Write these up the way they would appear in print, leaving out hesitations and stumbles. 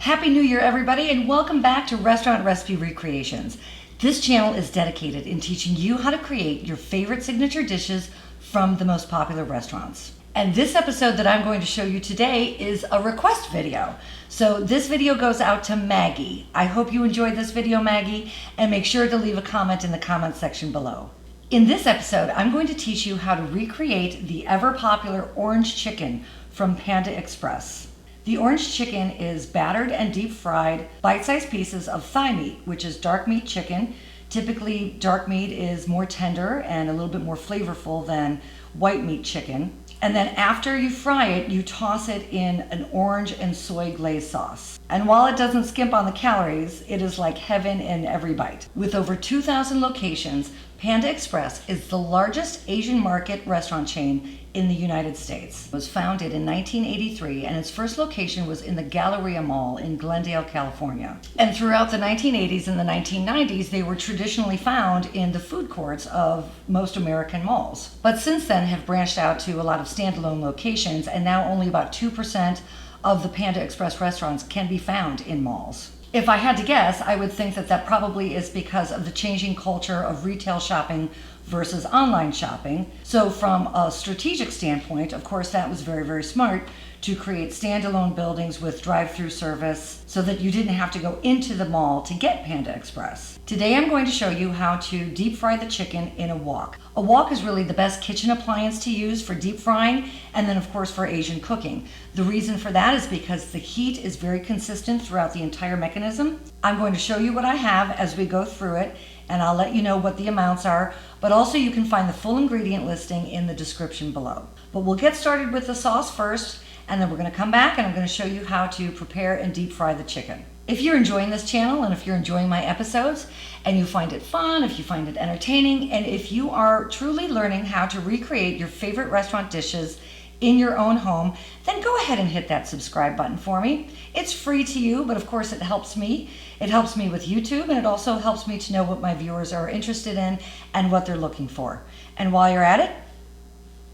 Happy New Year, everybody, and welcome back to Restaurant Recipe Recreations. This channel is dedicated in teaching you how to create your favorite signature dishes from the most popular restaurants. And this episode that I'm going to show you today is a request video. So this video goes out to Maggie. I hope you enjoyed this video, Maggie, and make sure to leave a comment in the comment section below. In this episode, I'm going to teach you how to recreate the ever-popular orange chicken from Panda Express. The orange chicken is battered and deep fried bite-sized pieces of thigh meat, which is dark meat chicken. Typically, dark meat is more tender and a little bit more flavorful than white meat chicken. And then after you fry it, you toss it in an orange and soy glaze sauce. And while it doesn't skimp on the calories, it is like heaven in every bite. With over 2,000 locations, Panda Express is the largest Asian market restaurant chain in the United States. It was founded in 1983 and its first location was in the Galleria Mall in Glendale, California. And throughout the 1980s and the 1990s, they were traditionally found in the food courts of most American malls. But since then have branched out to a lot of standalone locations, and now only about 2% of the Panda Express restaurants can be found in malls. If I had to guess, I would think that that probably is because of the changing culture of retail shopping versus online shopping. So from a strategic standpoint, of course, that was very, very smart to create standalone buildings with drive-through service so that you didn't have to go into the mall to get Panda Express. Today I'm going to show you how to deep fry the chicken in a wok. A wok is really the best kitchen appliance to use for deep frying and then of course for Asian cooking. The reason for that is because the heat is very consistent throughout the entire mechanism. I'm going to show you what I have as we go through it, and I'll let you know what the amounts are, but also you can find the full ingredient listing in the description below. But we'll get started with the sauce first, and then we're going to come back and I'm going to show you how to prepare and deep fry the chicken. If you're enjoying this channel and if you're enjoying my episodes and you find it fun, if you find it entertaining, and if you are truly learning how to recreate your favorite restaurant dishes in your own home, then go ahead and hit that subscribe button for me. It's free to you, but of course it helps me. It helps me with YouTube, and it also helps me to know what my viewers are interested in and what they're looking for. And while you're at it,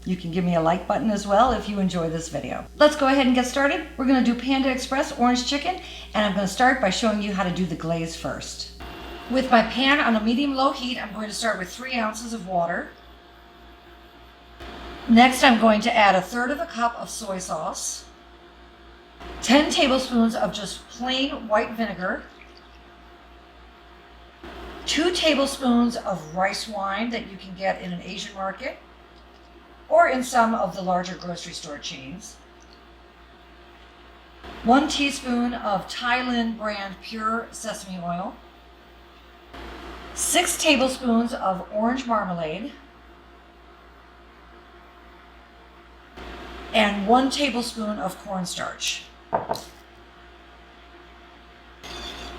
you can give me a like button as well if you enjoy this video. Let's go ahead and get started. We're going to do Panda Express Orange Chicken, and I'm going to start by showing you how to do the glaze first. With my pan on a medium-low heat, I'm going to start with 3 ounces of water. Next, I'm going to add 1/3 cup of soy sauce, 10 tablespoons of just plain white vinegar, 2 tablespoons of rice wine that you can get in an Asian market or in some of the larger grocery store chains, 1 teaspoon of Thailand brand pure sesame oil, 6 tablespoons of orange marmalade, and 1 tablespoon of cornstarch.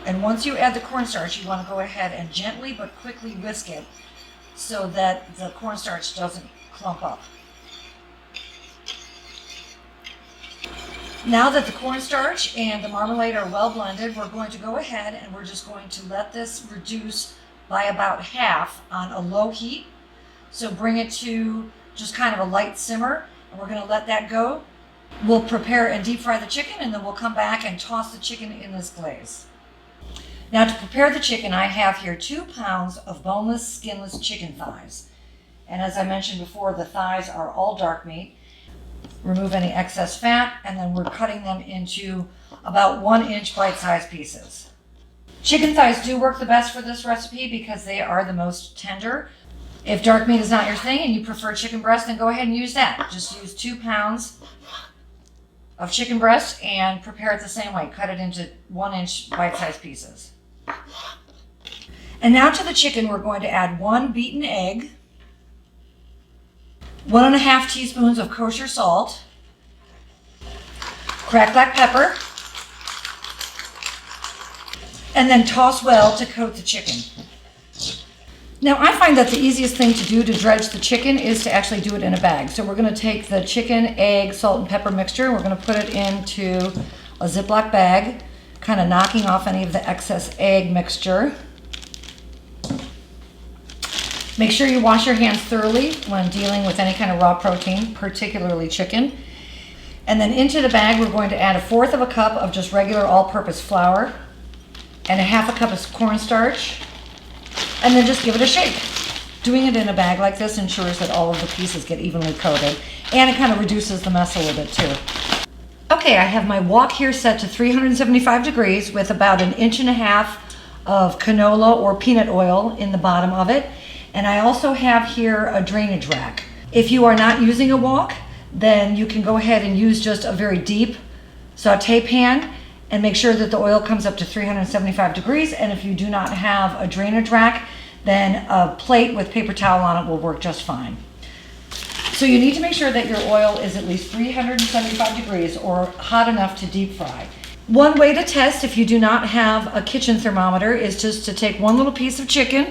And once you add the cornstarch, you want to go ahead and gently but quickly whisk it so that the cornstarch doesn't clump up. Now that the cornstarch and the marmalade are well blended, we're going to go ahead and we're just going to let this reduce by about half on a low heat. So bring it to just kind of a light simmer, and we're going to let that go. We'll prepare and deep fry the chicken, and then we'll come back and toss the chicken in this glaze. Now to prepare the chicken, I have here 2 pounds of boneless, skinless chicken thighs. And as I mentioned before, the thighs are all dark meat. Remove any excess fat, and then we're cutting them into about 1-inch bite-sized pieces. Chicken thighs do work the best for this recipe because they are the most tender. If dark meat is not your thing and you prefer chicken breast, then go ahead and use that. Just use 2 pounds of chicken breast and prepare it the same way. Cut it into 1-inch bite-sized pieces. And now to the chicken, we're going to add 1 beaten egg, 1.5 teaspoons of kosher salt, cracked black pepper, and then toss well to coat the chicken. Now I find that the easiest thing to do to dredge the chicken is to actually do it in a bag. So we're going to take the chicken, egg, salt, and pepper mixture, and we're going to put it into a Ziploc bag, kind of knocking off any of the excess egg mixture. Make sure you wash your hands thoroughly when dealing with any kind of raw protein, particularly chicken. And then into the bag, we're going to add 1/4 of a cup of just regular all-purpose flour and 1/2 cup of cornstarch, and then just give it a shake. Doing it in a bag like this ensures that all of the pieces get evenly coated, and it kind of reduces the mess a little bit too. Okay, I have my wok here set to 375 degrees with about 1.5 inches of canola or peanut oil in the bottom of it. And I also have here a drainage rack. If you are not using a wok, then you can go ahead and use just a very deep saute pan and make sure that the oil comes up to 375 degrees. And if you do not have a drainage rack, then a plate with paper towel on it will work just fine. So you need to make sure that your oil is at least 375 degrees or hot enough to deep fry. One way to test if you do not have a kitchen thermometer is just to take one little piece of chicken,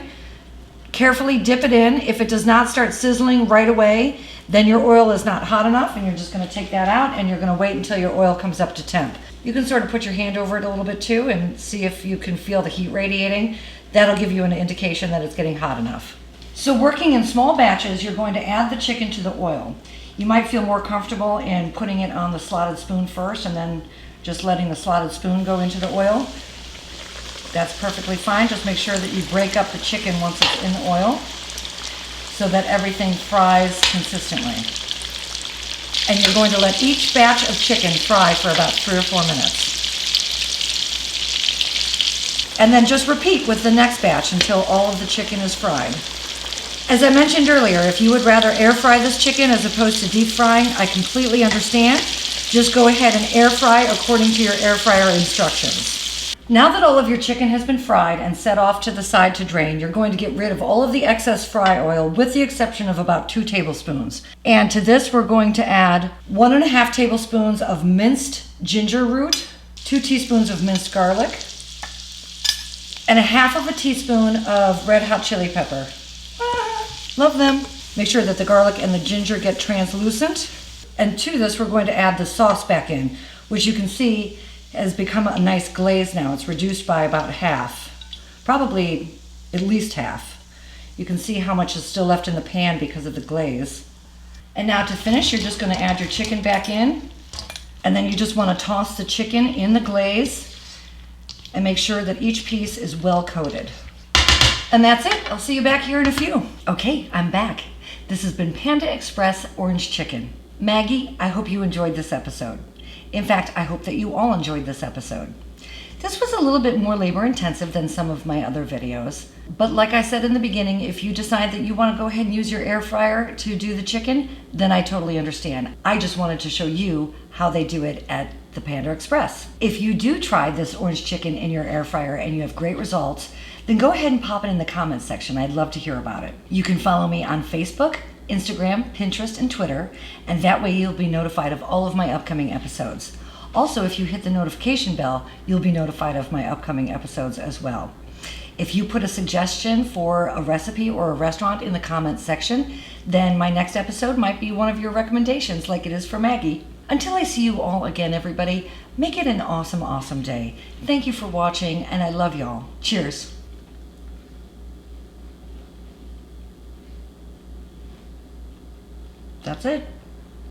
carefully dip it in. If it does not start sizzling right away, then your oil is not hot enough, and you're just going to take that out and you're going to wait until your oil comes up to temp. You can sort of put your hand over it a little bit too and see if you can feel the heat radiating. That'll give you an indication that it's getting hot enough. So working in small batches, you're going to add the chicken to the oil. You might feel more comfortable in putting it on the slotted spoon first and then just letting the slotted spoon go into the oil. That's perfectly fine. Just make sure that you break up the chicken once it's in the oil so that everything fries consistently. And you're going to let each batch of chicken fry for about 3 or 4 minutes. And then just repeat with the next batch until all of the chicken is fried. As I mentioned earlier, if you would rather air fry this chicken as opposed to deep frying, I completely understand. Just go ahead and air fry according to your air fryer instructions. Now that all of your chicken has been fried and set off to the side to drain, you're going to get rid of all of the excess fry oil with the exception of about 2 tablespoons. And to this, we're going to add 1.5 tablespoons of minced ginger root, 2 teaspoons of minced garlic, and 1/2 teaspoon of red hot chili pepper. Love them. Make sure that the garlic and the ginger get translucent. And to this, we're going to add the sauce back in, which you can see has become a nice glaze now. It's reduced by about half, probably at least half. You can see how much is still left in the pan because of the glaze. And now to finish, you're just going to add your chicken back in, and then you just want to toss the chicken in the glaze and make sure that each piece is well coated. And that's it. I'll see you back here in a few. Okay, I'm back. This has been Panda Express Orange Chicken. Maggie, I hope you enjoyed this episode. In fact, I hope that you all enjoyed this episode. This was a little bit more labor intensive than some of my other videos. But like I said in the beginning, if you decide that you want to go ahead and use your air fryer to do the chicken, then I totally understand. I just wanted to show you how they do it at the Panda Express. If you do try this orange chicken in your air fryer and you have great results, then go ahead and pop it in the comments section. I'd love to hear about it. You can follow me on Facebook, Instagram, Pinterest, and Twitter, and that way you'll be notified of all of my upcoming episodes. Also, if you hit the notification bell, you'll be notified of my upcoming episodes as well. If you put a suggestion for a recipe or a restaurant in the comments section, then my next episode might be one of your recommendations like it is for Maggie. Until I see you all again, everybody, make it an awesome, awesome day. Thank you for watching, and I love y'all. Cheers. That's it.